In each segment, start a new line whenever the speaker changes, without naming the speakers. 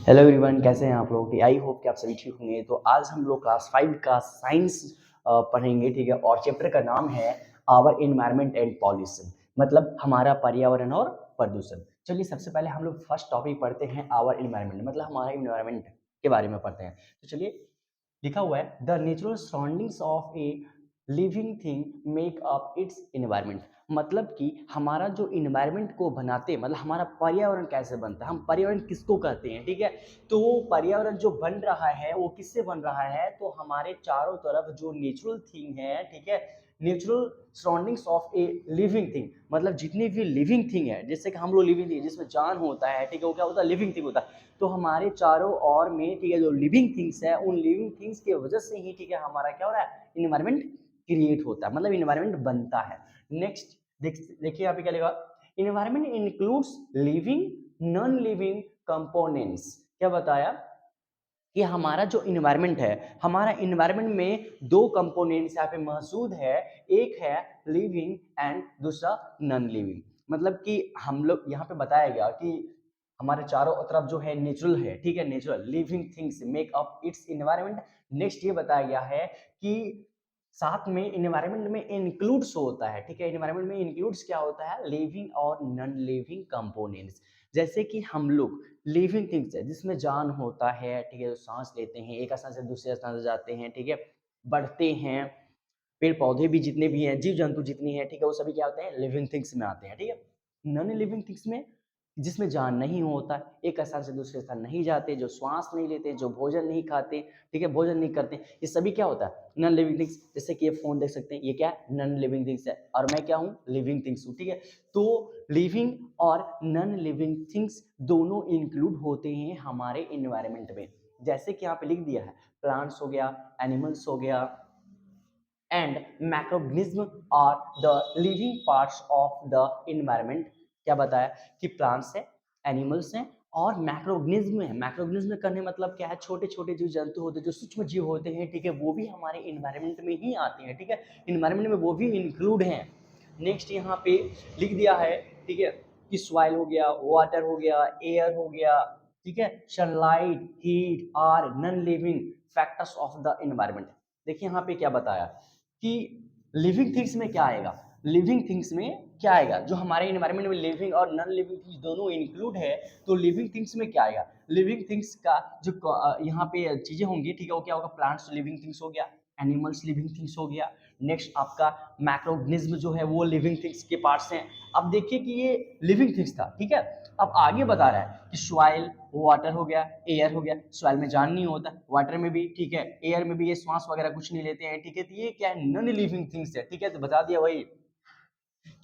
Hello everyone, कैसे हैं आप लोग? आई होप कि आप सभी ठीक होंगे। तो आज हम लोग क्लास 5 का साइंस पढ़ेंगे, ठीक है। और चैप्टर का नाम है आवर एनवायरनमेंट एंड पॉल्यूशन, मतलब हमारा पर्यावरण और प्रदूषण। चलिए सबसे पहले हम लोग फर्स्ट टॉपिक पढ़ते हैं, आवर एनवायरनमेंट, मतलब हमारे एनवायरनमेंट के बारे में पढ़ते हैं। तो चलिए, लिखा हुआ है the natural surroundings of a living thing make up it's environment. मतलब कि हमारा जो इन्वायरमेंट को बनाते, मतलब हमारा पर्यावरण कैसे बनता है, हम पर्यावरण किसको कहते हैं, ठीक है। तो पर्यावरण जो बन रहा है वो किससे बन रहा है? तो हमारे चारों तरफ जो नेचुरल थिंग है, ठीक है, natural surroundings of a living thing, मतलब जितनी भी लिविंग थिंग है, जैसे कि हम लोग लिविंग थिंग जिसमें जान होता है, ठीक है, वो क्या होता है? लिविंग थिंग होता है। तो हमारे चारों ओर में, ठीक है, जो लिविंग थिंग्स है, उन लिविंग थिंग्स की वजह से ही, ठीक है, हमारा क्या हो रहा है? इन्वायरमेंट क्रिएट होता है, मतलब इन्वायरमेंट बनता है। नेक्स्ट देखिए यहाँ पे क्या लिखा, environment includes living non living components. क्या बताया कि हमारा जो इन्वायरमेंट है, हमारा इन्वायरमेंट में दो कंपोनेंट्स यहाँ पे मौजूद है, एक है लिविंग एंड दूसरा नॉन लिविंग। मतलब कि हम लोग यहाँ पे बताया गया कि हमारे चारों तरफ जो है नेचुरल है, ठीक है, natural living things make up it's environment. Next ये बताया गया है कि साथ में इन्वायरमेंट में इंक्लूड्स होता है, ठीक है, इन्वायरमेंट में इंक्लूड्स क्या होता है? लिविंग और नॉन लिविंग कंपोनेंट्स। जैसे कि हम लोग लिविंग थिंग्स है जिसमें जान होता है, ठीक है, सांस लेते हैं, एक स्थान से दूसरे स्थान से जाते हैं, ठीक है, बढ़ते हैं, पेड़ पौधे भी जितने भी हैं, जीव जंतु जितनी है, ठीक है, वो सभी क्या होते हैं? लिविंग थिंग्स में आते हैं, ठीक है। नॉन लिविंग थिंग्स में जिसमें जान नहीं होता, एक स्थान से दूसरे स्थान नहीं जाते, जो श्वास नहीं लेते, जो भोजन नहीं खाते, ठीक है, भोजन नहीं करते, ये सभी क्या होता है? Non living things. जैसे कि ये फोन देख सकते हैं, ये क्या है? नॉन लिविंग थिंग्स है, और मैं क्या हूँ? लिविंग थिंग्स हूँ, ठीक है। तो लिविंग और नॉन लिविंग थिंग्स दोनों इंक्लूड होते हैं हमारे इन्वायरमेंट में। जैसे कि यहाँ पे लिख दिया है, प्लांट्स हो गया, एनिमल्स हो गया, and macroorganism are the living parts of the environment. क्या बताया कि प्लांट्स है, एनिमल्स हैं और मैक्रोऑर्गेनिज्म है। मैक्रोऑर्गेनिज्म करने मतलब क्या है? छोटे छोटे जो जंतु होते हैं, जो सूक्ष्म जीव होते हैं, ठीक है, वो भी हमारे इन्वायरमेंट में ही आते हैं, ठीक है, इन्वायरमेंट में वो भी इंक्लूड हैं। नेक्स्ट यहाँ पे लिख दिया है, ठीक है, कि सॉइल हो गया, वाटर हो गया, एयर हो गया, ठीक है, sunlight, heat are non living factors of the environment. देखिए यहाँ पे क्या बताया कि लिविंग थिंग्स में क्या आएगा, लिविंग थिंग्स में क्या आएगा, जो हमारे इन्वायरमेंट में लिविंग और नॉन लिविंग थिंग्स दोनों इंक्लूड है। तो लिविंग थिंग्स में क्या आएगा? लिविंग थिंग्स का जो यहाँ पे चीजें होंगी, ठीक है, वो क्या होगा? प्लांट्स लिविंग थिंग्स हो गया, एनिमल्स लिविंग थिंग्स हो गया। नेक्स्ट आपका मैक्रोऑर्गेनिज्म जो है वो लिविंग थिंग्स के पार्ट्स हैं। अब देखिए कि ये लिविंग थिंग्स था, ठीक है। अब आगे बता रहा है कि सॉइल, वाटर हो गया, एयर हो गया। सॉइल में जान नहीं होता, वाटर में भी, ठीक है, एयर में भी ये श्वास वगैरह कुछ नहीं लेते हैं, ठीक है। तो ये क्या है? नॉन लिविंग थिंग्स है, ठीक है। तो बता दिया वही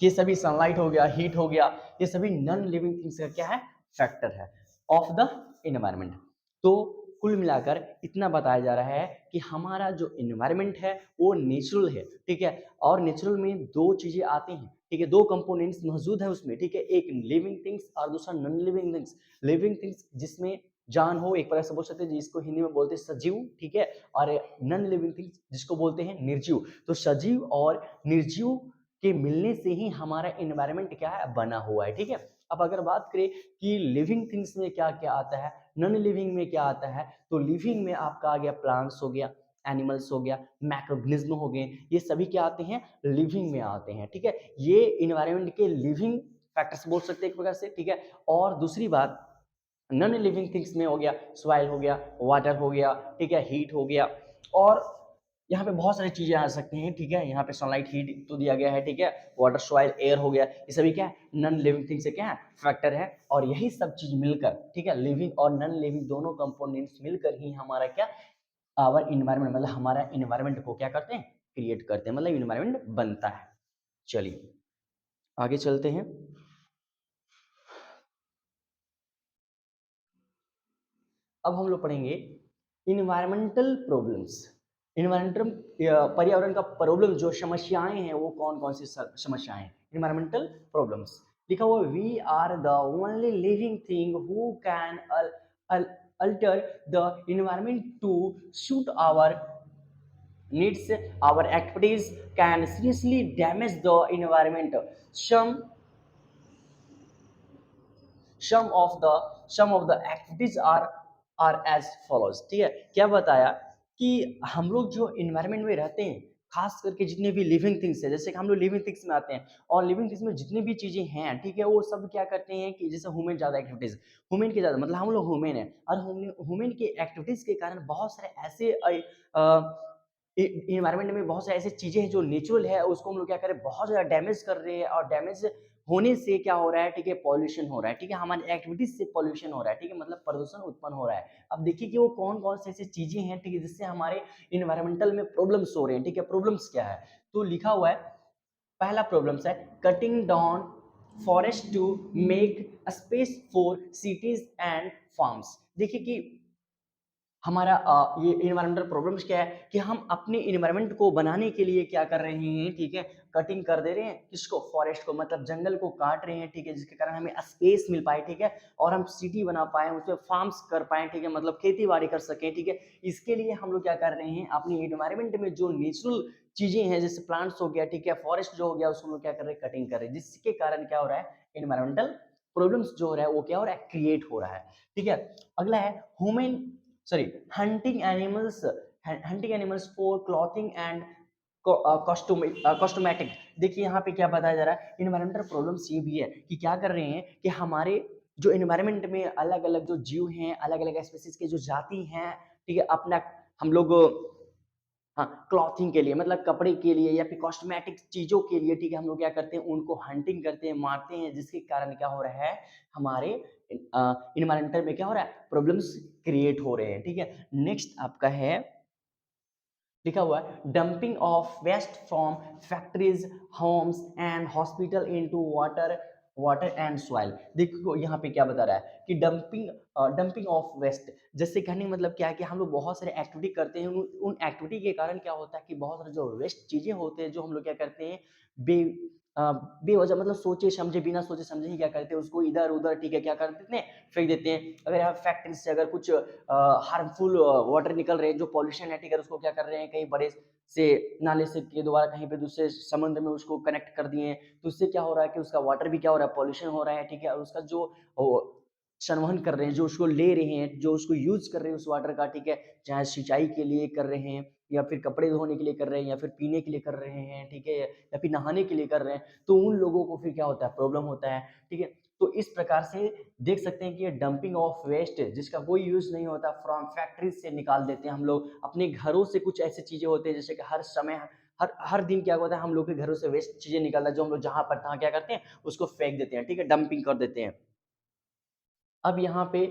कि ये सभी सनलाइट हो गया, हीट हो गया, ये सभी नॉन लिविंग थिंग्स का क्या है? फैक्टर है ऑफ द इन्वायरमेंट। तो कुल मिलाकर इतना बताया जा रहा है कि हमारा जो इन्वायरमेंट है वो नेचुरल है, ठीक है। और नेचुरल में दो चीजें आती हैं, ठीक है, दो कंपोनेंट्स मौजूद है उसमें, ठीक है, एक लिविंग थिंग्स और दूसरा non living things. Living things जिसमें जान हो, एक प्रकार से बोल सकते हैं, जिसको हिंदी में बोलते हैं सजीव, ठीक है, और नॉन लिविंग थिंग्स जिसको बोलते हैं निर्जीव। तो सजीव और निर्जीव के मिलने से ही हमारा इन्वायरमेंट क्या है? बना हुआ है, ठीक है। अब अगर बात करें कि लिविंग थिंग्स में क्या क्या आता है, नॉन लिविंग में क्या आता है, तो लिविंग में आपका आ गया प्लांट्स हो गया, एनिमल्स हो गया, मैक्रोऑर्गेनिज्म हो गए, ये सभी क्या आते हैं? लिविंग में आते हैं, ठीक है। ये इन्वायरमेंट के लिविंग फैक्टर्स बोल सकते हैं एक प्रकार से, ठीक है। और दूसरी बात, नॉन लिविंग थिंग्स में हो गया, सॉइल हो गया, वाटर हो गया, ठीक है, हीट हो गया, और यहाँ पे बहुत सारी चीजें आ सकती हैं, ठीक है। यहाँ पे सनलाइट, हीट तो दिया गया है, ठीक है, वाटर, सॉइल, एयर हो गया, ये सभी क्या है? नॉन लिविंग थिंग से क्या है? फैक्टर है। और यही सब चीज मिलकर, ठीक है, लिविंग और नॉन लिविंग दोनों कंपोनेंट्स मिलकर ही हमारा क्या? आवर इन्वायरमेंट, मतलब हमारा इन्वायरमेंट को क्या करते हैं? क्रिएट करते हैं, मतलब इन्वायरमेंट बनता है। चलिए आगे चलते हैं। अब हम लोग पढ़ेंगे इन्वायरमेंटल प्रॉब्लम्स। इन्वायरमेंटल पर्यावरण का प्रॉब्लम, जो समस्याएं हैं वो कौन कौन सी समस्याएं हैं? इन्वायरमेंटल प्रॉब्लम्स लिखा हुआ, we are the only living thing who can alter the environment to suit our needs. Our activities can seriously damage the environment. Some some of the some of the activities are are as follows, ठीक है। क्या बताया कि हम लोग जो environment में रहते हैं, खास करके जितने भी लिविंग थिंग्स है, जैसे कि हम लोग लिविंग थिंग्स में आते हैं, और लिविंग थिंग्स में जितनी भी चीजें हैं, ठीक है, वो सब क्या करते हैं कि जैसे ह्यूमन ज्यादा एक्टिविटीज, ह्यूमन के ज्यादा मतलब हम लोग ह्यूमन है, और ह्यूमन के एक्टिविटीज के कारण बहुत सारे ऐसे इन्वायरमेंट में बहुत सारी ऐसी चीजें हैं जो नेचुरल है, उसको हम लोग क्या करें, बहुत ज्यादा डैमेज कर रहे हैं, और डैमेज होने से क्या हो रहा है, ठीक है, पॉल्यूशन हो रहा है, ठीक है, हमारी एक्टिविटीज से पॉल्यूशन हो रहा है, ठीक है, मतलब प्रदूषण उत्पन्न हो रहा है। अब देखिए कि वो कौन कौन से ऐसी चीजें हैं, ठीक है, जिससे हमारे इन्वायरमेंटल में प्रॉब्लम्स हो रहे हैं, ठीक है। प्रॉब्लम्स क्या है, तो लिखा हुआ है, पहला प्रॉब्लम्स है cutting down forest to make space for cities and farms. देखिए कि हमारा ये इन्वायरमेंटल प्रॉब्लम्स क्या है कि हम अपने इन्वायरमेंट को बनाने के लिए क्या कर रहे हैं, ठीक है, कटिंग कर दे रहे हैं, किसको, फॉरेस्ट को, मतलब जंगल को काट रहे हैं, ठीक है, जिसके कारण हमें स्पेस मिल पाए, ठीक है, और हम सिटी बना पाए, उसमें फार्म्स कर पाए, ठीक है, मतलब खेती बाड़ी कर सकें, ठीक है। इसके लिए हम लोग क्या कर रहे हैं, अपने इन्वायरमेंट में जो नेचुरल चीजें हैं, जैसे प्लांट्स हो गया, ठीक है, फॉरेस्ट जो हो गया, उसको हम लोग क्या कर रहे हैं, कटिंग कर रहे हैं, जिसके कारण क्या हो रहा है, इन्वायरमेंटल प्रॉब्लम्स जो हो रहा है वो क्या हो रहा है, क्रिएट हो रहा है, ठीक है। अगला है human sorry hunting animals hunting animals for clothing and कॉस्टोमेटिक। देखिए यहाँ पे क्या बताया जा रहा है, इन्वायरमेंटल प्रॉब्लम्स ये भी है कि क्या कर रहे हैं कि हमारे जो इन्वायरमेंट में अलग अलग जो जीव हैं, अलग अलग स्पीसीज के जो जाति हैं, ठीक है, अपना हम लोग हाँ क्लॉथिंग के लिए, मतलब कपड़े के लिए या फिर कॉस्मेटिक चीजों के लिए, ठीक है, हम लोग क्या करते हैं, उनको हंटिंग करते हैं, मारते हैं, जिसके कारण क्या हो रहा है, हमारे इन्वायरमेंटल में क्या हो रहा है, प्रॉब्लम्स क्रिएट हो रहे हैं, ठीक है। नेक्स्ट आपका है, लिखा हुआ है dumping of waste from factories, homes and hospital into water water and soil. देखो यहाँ पे क्या बता रहा है कि डंपिंग ऑफ वेस्ट, जैसे कहने का मतलब क्या है कि हम लोग बहुत सारे एक्टिविटी करते हैं, उन एक्टिविटी के कारण क्या होता है कि बहुत सारे जो वेस्ट चीजें होते हैं, जो हम लोग क्या करते हैं, बे बेवजह, मतलब सोचे समझे, बिना सोचे समझे ही क्या करते हैं, उसको इधर उधर, ठीक है, क्या कर देते हैं, फेंक देते हैं। अगर यहाँ फैक्ट्री से अगर कुछ हार्मफुल वाटर निकल रहे हैं, जो पॉल्यूशन है, ठीक है, उसको क्या कर रहे हैं, कहीं बड़े से नाले से के द्वारा कहीं पे दूसरे समुद्र में उसको कनेक्ट कर दिए, तो उससे क्या हो रहा है कि उसका वाटर भी क्या हो रहा है, पॉल्यूशन हो रहा है, ठीक है, और उसका जो संवहन कर रहे हैं, जो उसको ले रहे हैं, जो उसको यूज कर रहे हैं उस वाटर का, ठीक है, चाहे सिंचाई के लिए कर रहे हैं, या फिर कपड़े धोने के लिए कर रहे हैं, या फिर पीने के लिए कर रहे हैं, ठीक है, या फिर नहाने के लिए कर रहे हैं, तो उन लोगों को फिर क्या होता है, प्रॉब्लम होता है, ठीक है। तो इस प्रकार से देख सकते हैं कि ये डंपिंग ऑफ वेस्ट जिसका कोई यूज नहीं होता, फ्रॉम फैक्ट्रीज से निकाल देते हैं हम लोग, अपने घरों से कुछ ऐसी चीजें होती है, जैसे कि हर समय हर हर दिन क्या होता है, हम लोग के घरों से वेस्ट चीजें निकलता है, जो हम लोग जहां पर तहां क्या करते हैं, उसको फेंक देते हैं, ठीक है, डंपिंग कर देते हैं। अब यहाँ पे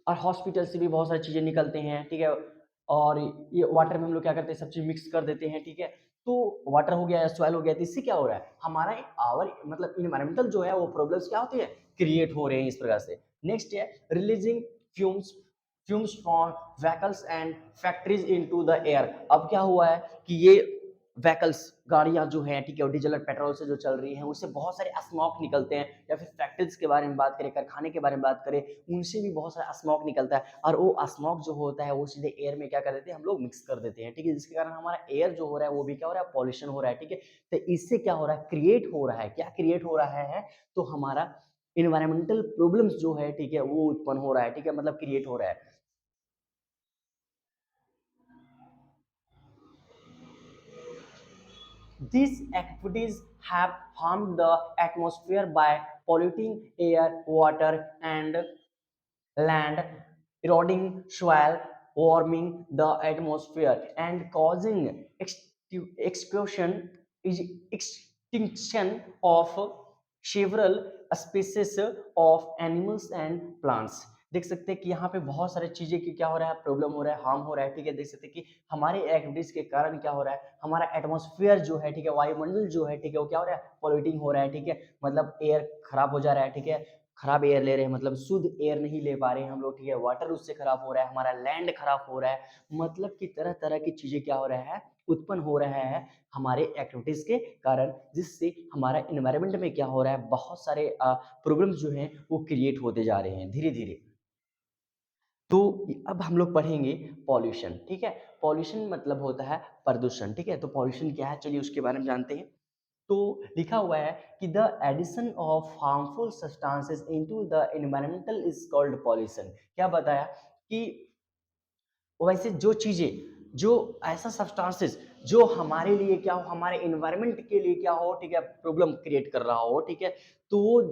और हॉस्पिटल से भी बहुत सारी चीजें निकलते हैं, ठीक है, और ये वाटर में हम लोग क्या करते हैं, सब चीज मिक्स कर देते हैं, ठीक है। तो वाटर हो गया या सॉइल हो गया, तो इससे क्या हो रहा है, हमारा आवर मतलब इन्वायरमेंटल जो है वो प्रॉब्लम्स क्या होती है, क्रिएट हो रहे हैं इस प्रकार से। नेक्स्ट है releasing fumes fumes from vehicles and factories into the air. अब क्या हुआ है कि ये व्हीकल्स, गाड़ियां जो हैं, ठीक है, डीजल और पेट्रोल से जो चल रही हैं, उससे बहुत सारे स्मोक निकलते हैं, या फिर फैक्ट्रीज के बारे में बात करें, कारखाने के बारे में बात करें, उनसे भी बहुत सारा स्मोक निकलता है, और वो स्मोक जो होता है वो सीधे एयर में क्या कर देते हैं, हम लोग मिक्स कर देते हैं, ठीक है, जिसके कारण हमारा एयर जो हो रहा है वो भी क्या हो रहा है, पॉल्यूशन हो रहा है, ठीक है। तो इससे क्या हो रहा है, क्रिएट हो रहा है, क्या क्रिएट हो रहा है, तो हमारा इन्वायरमेंटल प्रॉब्लम्स जो है, ठीक है, वो उत्पन्न हो रहा है, ठीक है, मतलब क्रिएट हो रहा है। These activities have harmed the atmosphere by polluting air, water, and land, eroding soil, warming the atmosphere, and causing extinction, extinction of several species of animals and plants। देख सकते हैं कि यहाँ पे बहुत सारी चीजें की क्या हो रहा है, प्रॉब्लम हो रहा है, हार्म हो रहा है, ठीक है। देख सकते हैं कि हमारे एक्टिविटीज के कारण क्या हो रहा है, हमारा एटमॉस्फेयर जो है, ठीक है, वायुमंडल जो है, ठीक है, वो क्या हो रहा है, पॉल्यूटिंग हो रहा है, ठीक है, मतलब एयर खराब हो जा रहा है, ठीक है, खराब एयर ले रहे हैं, मतलब शुद्ध एयर नहीं ले पा रहे हैं हम लोग, ठीक है, वाटर उससे खराब हो रहा है, हमारा लैंड खराब हो रहा है, मतलब कि तरह तरह की चीजें क्या हो रहा है, उत्पन्न हो रहा है हमारे एक्टिविटीज के कारण, जिससे हमारा इन्वायरमेंट में क्या हो रहा है, बहुत सारे प्रॉब्लम्स जो हैं वो क्रिएट होते जा रहे हैं धीरे धीरे। तो अब हम लोग पढ़ेंगे पॉल्यूशन, ठीक है। पॉल्यूशन मतलब होता है प्रदूषण, ठीक है। तो पॉल्यूशन क्या है, चलिए उसके बारे में जानते हैं। तो लिखा हुआ है कि the addition of harmful substances into the environmental is called pollution. क्या बताया कि वैसे जो चीज़ें, जो ऐसा सब्सटेंसेस जो हमारे लिए क्या हो, हमारे एनवायरनमेंट के लिए क्या हो, ठीक है, प्रॉब्लम क्रिएट कर रहा हो, ठीक है, तो वो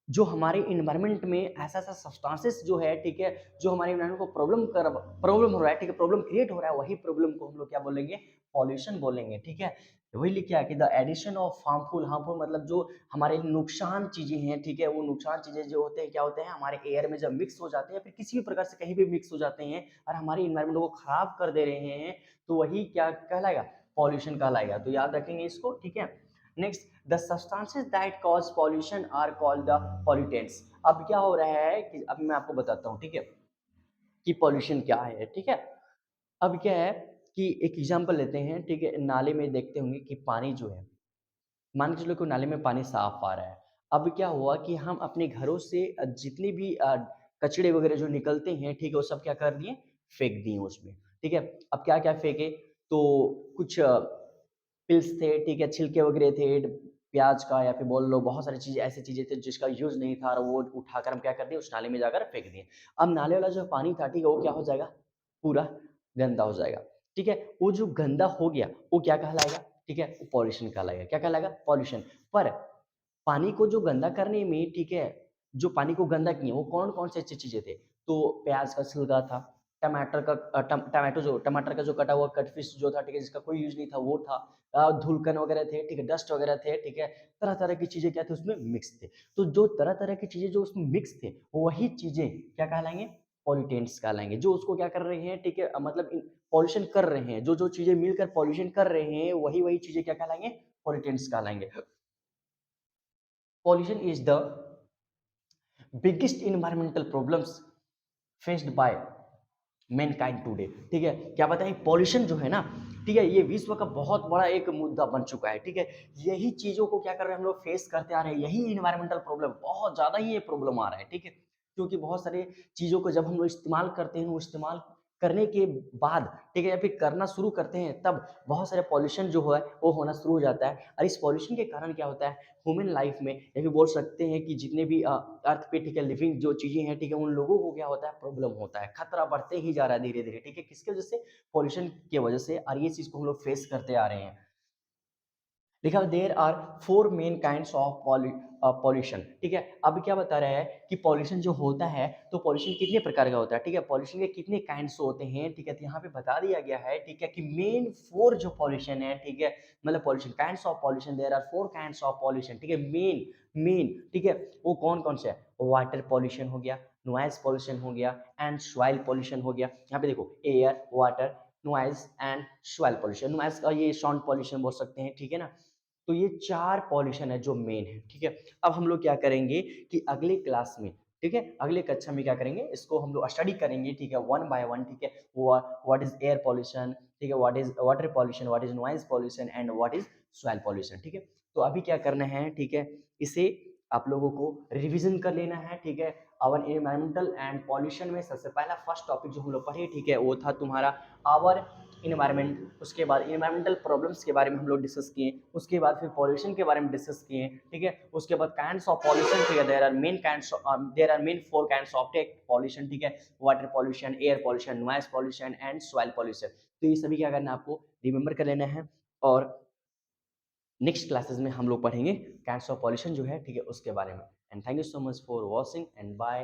जो हमारे एनवायरनमेंट में ऐसा-ऐसा सब्सटेंसेस जो है, ठीक है, जो हमारे एनवायरनमेंट को प्रॉब्लम हो रहा है, ठीक है, प्रॉब्लम क्रिएट हो रहा है, वही प्रॉब्लम को हम लोग क्या बोलेंगे? पॉल्यूशन बोलेंगे, ठीक है? वही लिखा है कि द एडिशन ऑफ हार्मफुल मतलब जो हमारे नुकसान चीज़ें हैं, ठीक है, वो नुकसान चीज़ें जो होते हैं, क्या होते हैं? हमारे एयर में जब मिक्स हो जाते हैं या फिर किसी भी प्रकार से कहीं भी मिक्स हो जाते हैं और हमारे एनवायरनमेंट को खराब कर दे रहे हैं, तो वही क्या कहलाएगा? पॉल्यूशन कहलाएगा। तो याद रखेंगे इसको, ठीक है? Next, the substances that cause pollution are called the pollutants. अब क्या हो रहा है कि अब मैं आपको बताता हूँ, ठीक है, कि पॉल्यूशन क्या है, ठीक है। अब क्या है कि एक एग्जांपल लेते हैं, ठीक है, नाले में देखते होंगे कि पानी जो है, मान के चलो कि नाले में पानी साफ आ रहा है। अब क्या हुआ कि हम अपने घरों से जितने भी कचड़े वगैरह जो निकलते हैं, ठीक है, वो सब क्या कर दिए? फेंक दिए उसमें, ठीक है। अब क्या-क्या फेंके? तो कुछ पिल्स थे, ठीक है, छिलके वगैरह थे, प्याज का, या फिर बोल लो बहुत सारी चीज़ें, ऐसी चीज़ें थी जिसका यूज़ नहीं था और वो उठाकर हम क्या कर दिए? उस नाले में जाकर फेंक दिए। अब नाले वाला जो पानी था, ठीक है, वो क्या हो जाएगा? पूरा गंदा हो जाएगा, ठीक है। वो जो गंदा हो गया, वो क्या कहलाएगा? ठीक है, वो पॉल्यूशन कहलाएगा। क्या कहलाएगा? पॉल्यूशन। पर पानी को जो गंदा करने में, ठीक है, जो पानी को गंदा किए वो कौन-कौन से अच्छी चीज़ें थे? तो प्याज़ का छिलका था, टमाटर का टमाटर का जो कटा हुआ कट पीस जो था, ठीक है, जिसका कोई यूज़ नहीं था वो था। धुलकन वगैरह थे, ठीक है, डस्ट वगैरह थे, ठीक है, तरह-तरह की चीज़ें क्या थे उसमें मिक्स थे। तो जो तरह-तरह की चीज़ें जो उसमें मिक्स थे, वही चीज़ें क्या कहलाएँगे? पॉल्यूटेंट्स कहलाएँगे। जो उसको क्या कर रहे हैं, ठीक है, मतलब पॉल्यूशन कर रहे हैं, जो-जो चीज़ें मिलकर पॉल्यूशन कर रहे हैं, वही-वही चीज़ें क्या कहलाएँगे? पॉल्यूटेंट्स कहलाएँगे। Pollution is the biggest environmental problems faced by mankind today. ठीक है, क्या पता है पॉल्यूशन जो है ना, ठीक है, ये विश्व का बहुत बड़ा एक मुद्दा बन चुका है, ठीक है। यही चीजों को क्या कर रहे हैं हम लोग फेस करते आ रहे हैं, यही इन्वायरमेंटल प्रॉब्लम बहुत ज्यादा ही ये प्रॉब्लम आ रहा है, ठीक है। क्योंकि बहुत सारे चीजों को जब हम लोग इस्तेमाल करते हैं, वो इस्तेमाल करने के बाद, ठीक है, या फिर करना शुरू करते हैं, तब बहुत सारे पॉल्यूशन जो है वो होना शुरू हो जाता है। और इस पॉल्यूशन के कारण क्या होता है ह्यूमन लाइफ में, या फिर बोल सकते हैं कि जितने भी अर्थ पे, ठीक है, लिविंग जो चीजें हैं, ठीक है, उन लोगों को क्या होता है? प्रॉब्लम होता है, खतरा बढ़ते ही जा रहा है धीरे धीरे, ठीक है, किसकी वजह से? पॉल्यूशन की वजह से। और ये चीज को हम लोग फेस करते आ रहे हैं। लिखा हुआ there are four main kinds of pollution, ठीक है। अब क्या बता रहा है कि पॉल्यूशन जो होता है, तो पॉल्यूशन कितने प्रकार का होता है, ठीक है, पॉल्यूशन के कितने काइंड्स होते हैं, ठीक है, तो यहाँ पे बता दिया गया है, ठीक है, कि मेन फोर जो पॉल्यूशन है, ठीक है, मतलब pollution kinds of pollution, there are four kinds of pollution, ठीक है, मेन मेन, ठीक है, वो कौन कौन से है? वाटर पॉल्यूशन हो गया, नॉइज पॉल्यूशन हो गया, एंड सॉइल पॉल्यूशन हो गया। यहाँ पे देखो, air, water, noise and soil pollution. Noise का ये साउंड पॉल्यूशन बोल सकते हैं, ठीक है ना। तो ये 4 पॉल्यूशन है जो मेन है, ठीक है। अब हम लोग क्या करेंगे कि अगले क्लास में, ठीक है, अगले कक्षा में क्या करेंगे, इसको हम लोग स्टडी करेंगे, ठीक है, वन बाय वन, ठीक है। व्हाट इज एयर पॉल्यूशन, ठीक है, what is water pollution, what is noise pollution and what is soil pollution, ठीक है। तो अभी क्या करना है, ठीक है, इसे आप लोगों को रिवीजन कर लेना है, ठीक है। आवर एनवायरमेंटल एंड पॉल्यूशन में सबसे पहला फर्स्ट टॉपिक जो हम लोग पढ़े, ठीक है, वो था तुम्हारा आवर इन्वायरमेंट। उसके बाद इन्वायरमेंटल प्रॉब्लम्स के बारे में हम लोग डिस्कस किए। उसके बाद फिर पॉल्यूशन के बारे में डिस्कस किए, ठीक है। उसके बाद काइंड्स ऑफ पॉल्यूशन, ठीक है, there are main four kinds of pollution, ठीक है, water pollution, air pollution, noise pollution and soil pollution. तो ये सभी क्या करना है आपको रिमेंबर कर लेना है। और नेक्स्ट क्लासेस में हम लोग पढ़ेंगे काइंड्स ऑफ पॉल्यूशन जो है, ठीक है, उसके बारे में। And thank you so much for watching and bye.